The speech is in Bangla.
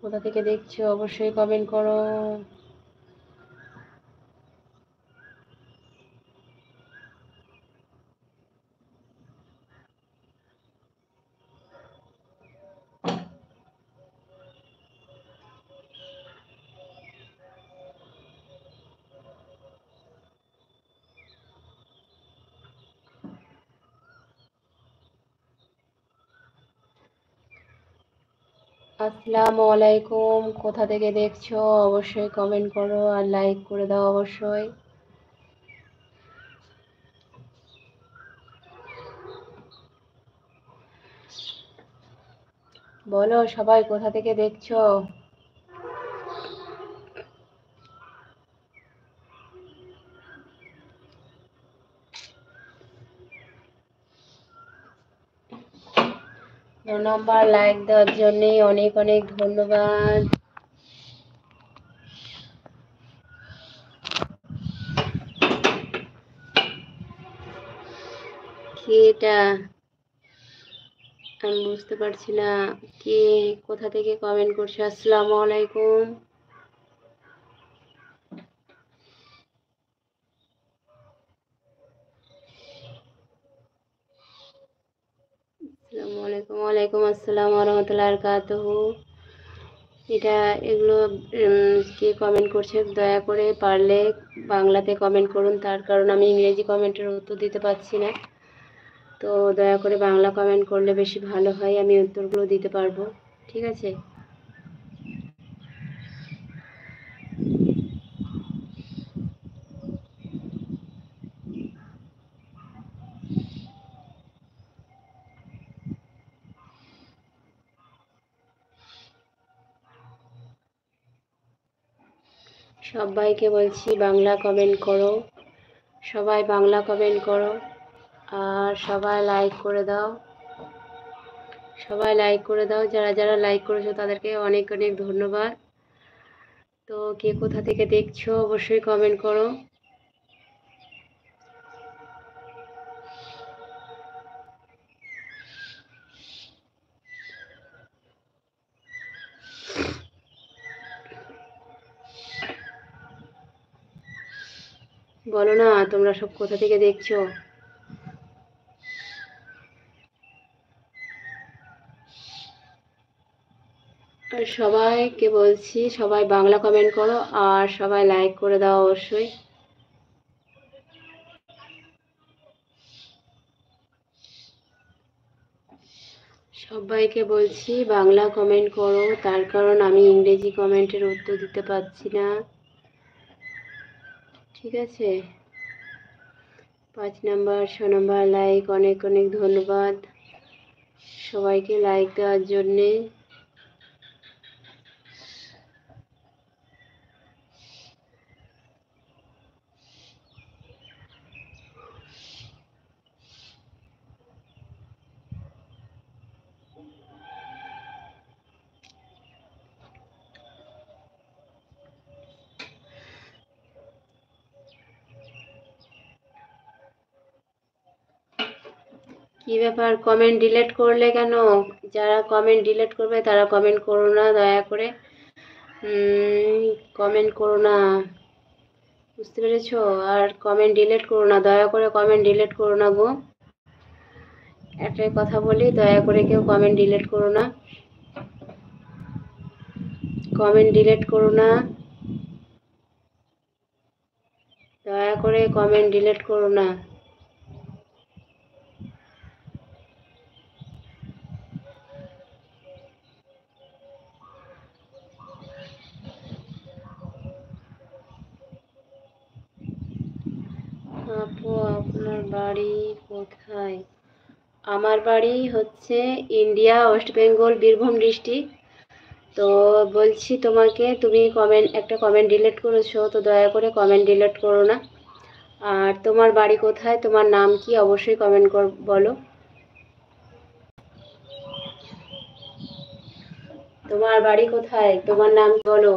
কোথা থেকে দেখছো অবশ্যই কমেন্ট করো। আসসালামু আলাইকুম, কোথা থেকে দেখছো অবশ্যই কমেন্ট করো আর লাইক করে দাও অবশ্যই। বলো সবাই কোথা থেকে দেখছো। নাম্বার লাইক দেওয়ার জন্যই অনেক অনেক ধন্যবাদ। কি এটা আমি বুঝতে পারছি না, কে কোথা থেকে কমেন্ট করছো। আসসালামু আলাইকুম। আসসালামু আলাইকুম। ওয়ালাইকুম আসসালাম ওয়া রাহমাতুল্লাহি ওয়া বারাকাতুহু। এটা এগুলো কে কমেন্ট করছে দয়া করে পারলে বাংলাতে কমেন্ট করুন, তার কারণ আমি ইংরেজি কমেন্টের উত্তর দিতে পারছি না। তো দয়া করে বাংলা কমেন্ট করলে বেশি ভালো হয়, আমি উত্তরগুলো দিতে পারবো। ঠিক আছে। সবাইকে বলছি বাংলা কমেন্ট করো, সবাই বাংলা কমেন্ট করো আর সবাই লাইক করে দাও। সবাই লাইক করে দাও, যারা যারা লাইক করেছো তাদেরকে অনেক অনেক ধন্যবাদ। তো কে কোথা থেকে দেখছো অবশ্যই কমেন্ট করো। বলো না তোমরা সব কোথা থেকে দেখছো। আর সবাইকে বলছি সবাই বাংলা কমেন্ট করো আর সবাই লাইক করে দাও অবশ্যই। সবাইকে বলছি বাংলা কমেন্ট করো, তার কারণ আমি ইংরেজি কমেন্টের উত্তর দিতে পারছি না। ঠিক আছে। 5 নাম্বার 6 নাম্বার লাইক, অনেক অনেক ধন্যবাদ সবাইকে লাইক দেওয়ার জন্যে। কি ব্যাপার কমেন্ট ডিলিট করলে কেন? যারা কমেন্ট ডিলিট করবে তারা কমেন্ট করো না দয়া করে। কমেন্ট করো না, বুঝতে পেরেছো? আর কমেন্ট ডিলিট করো না, দয়া করে কমেন্ট ডিলিট করো না গো। একটাই কথা বলি, দয়া করে কেউ কমেন্ট ডিলিট করো না, কমেন্ট ডিলিট করো না, দয়া করে কমেন্ট ডিলিট করো না। আপু আপনার বাড়ি কোথায়? আমার বাড়ি হচ্ছে India, West Bengal, Birbhum district. তো বলছি তোমাকে, তুমি একটা কমেন্ট ডিলিট করেছো, তো দয়া করে কমেন্ট ডিলিট করো না। আর তোমার বাড়ি কোথায়, তোমার নাম কি, অবশ্যই কমেন্ট বলো। তোমার বাড়ি কোথায়, তোমার নাম বলো।